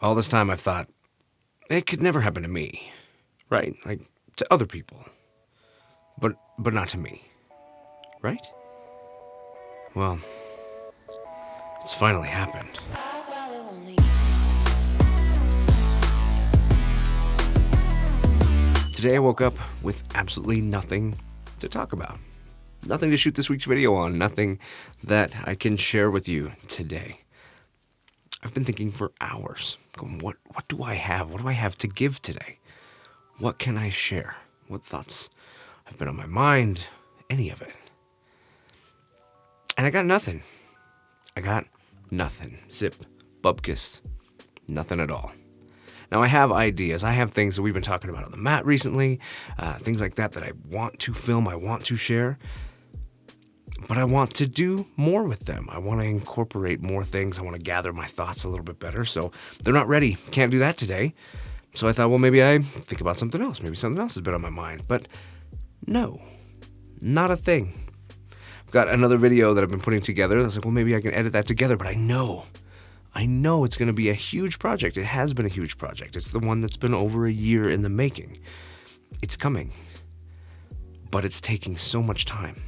All this time I've thought, it could never happen to me, right? Like, to other people. But not to me, right? Well, it's finally happened. Today I woke up with absolutely nothing to talk about. Nothing to shoot this week's video on, nothing that I can share with you today. I've been thinking for hours, going, what do I have? What do I have to give today? What can I share? What thoughts have been on my mind? Any of it. And I got nothing. Zip, bupkis, nothing at all. Now I have ideas. I have things that we've been talking about on the mat recently, things like that I want to film, I want to share. But I want to do more with them. I want to incorporate more things. I want to gather my thoughts a little bit better. So they're not ready. Can't do that today. So I thought, well, maybe I think about something else. Maybe something else has been on my mind. But no, not a thing. I've got another video that I've been putting together. I was like, well, maybe I can edit that together. But I know it's going to be a huge project. It has been a huge project. It's the one that's been over a year in the making. It's coming. But it's taking so much time.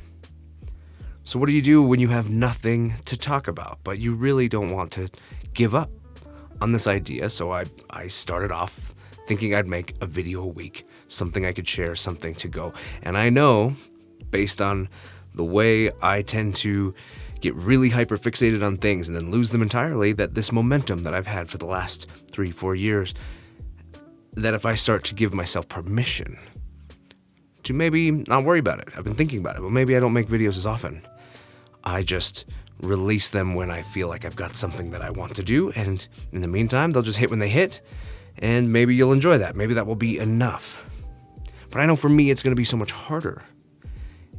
So what do you do when you have nothing to talk about, but you really don't want to give up on this idea? So I started off thinking I'd make a video a week, something I could share, something to go. And I know, based on the way I tend to get really hyper fixated on things and then lose them entirely, that this momentum that I've had for the last 3-4 years, that if I start to give myself permission to maybe not worry about it, I've been thinking about it, but maybe I don't make videos as often. I just release them when I feel like I've got something that I want to do, and in the meantime, they'll just hit when they hit, and maybe you'll enjoy that. Maybe that will be enough. But I know for me, it's going to be so much harder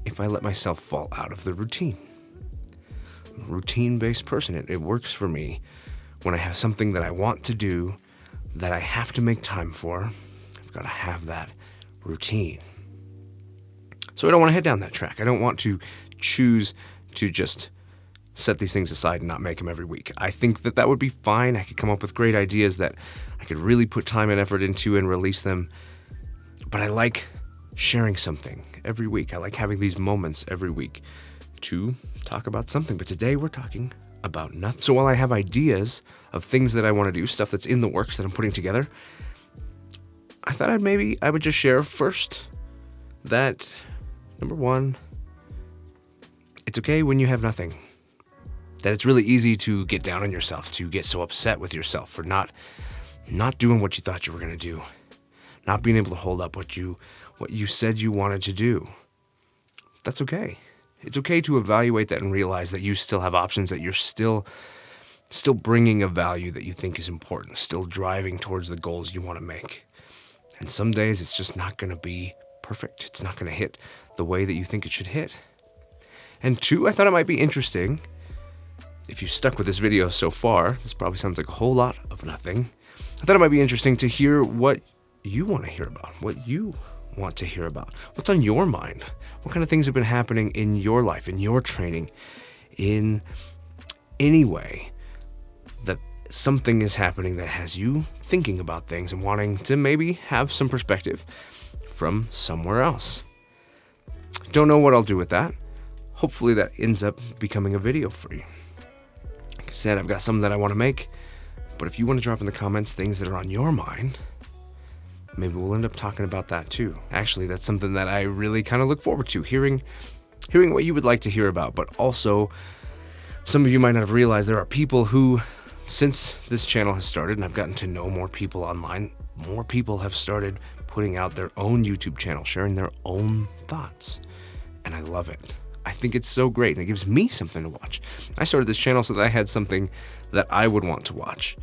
if I let myself fall out of the routine. I'm a routine-based person. It works for me when I have something that I want to do, that I have to make time for. I've got to have that routine. So I don't want to head down that track. I don't want to choose to just set these things aside and not make them every week. I think that would be fine. I could come up with great ideas that I could really put time and effort into and release them. But I like sharing something every week. I like having these moments every week to talk about something. But today we're talking about nothing. So while I have ideas of things that I want to do, stuff that's in the works that I'm putting together, I thought I would just share first that, number one, it's okay when you have nothing. That it's really easy to get down on yourself, to get so upset with yourself for not doing what you thought you were going to do, not being able to hold up what you said you wanted to do. That's okay. It's okay to evaluate that and realize that you still have options, that you're still bringing a value that you think is important, still driving towards the goals you want to make. And some days it's just not going to be perfect. It's not going to hit the way that you think it should hit. And two, I thought it might be interesting, if you stuck with this video so far, this probably sounds like a whole lot of nothing. I thought it might be interesting to hear what you want to hear about, what you want to hear about, what's on your mind, what kind of things have been happening in your life, in your training, in any way that something is happening that has you thinking about things and wanting to maybe have some perspective from somewhere else. Don't know what I'll do with that. Hopefully that ends up becoming a video for you. Like I said, I've got some that I want to make, but if you want to drop in the comments things that are on your mind, maybe we'll end up talking about that too. Actually, that's something that I really kind of look forward to, hearing what you would like to hear about, but also some of you might not have realized there are people who, since this channel has started and I've gotten to know more people online, more people have started putting out their own YouTube channel, sharing their own thoughts, and I love it. I think it's so great, and it gives me something to watch. I started this channel so that I had something that I would want to watch,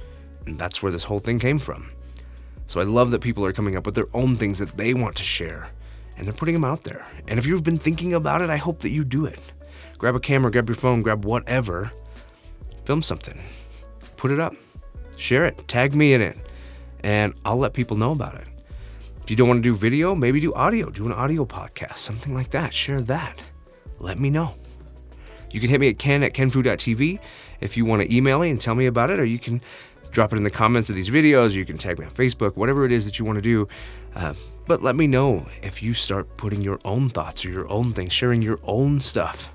and that's where this whole thing came from. So I love that people are coming up with their own things that they want to share, and they're putting them out there. And if you've been thinking about it, I hope that you do it. Grab a camera, grab your phone, grab whatever, film something, put it up, share it, tag me in it, and I'll let people know about it. If you don't want to do video, maybe do audio, do an audio podcast, something like that, share that. Let me know. You can hit me at kenfuTV if you want to email me and tell me about it, or you can drop it in the comments of these videos. You can tag me on Facebook, whatever it is that you want to do. But let me know if you start putting your own thoughts or your own things, sharing your own stuff.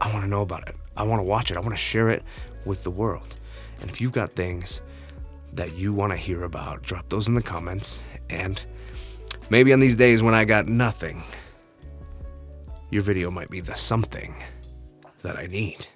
I want to know about it. I want to watch it. I want to share it with the world. And if you've got things that you want to hear about, drop those in the comments. And maybe on these days when I got nothing, your video might be the something that I need.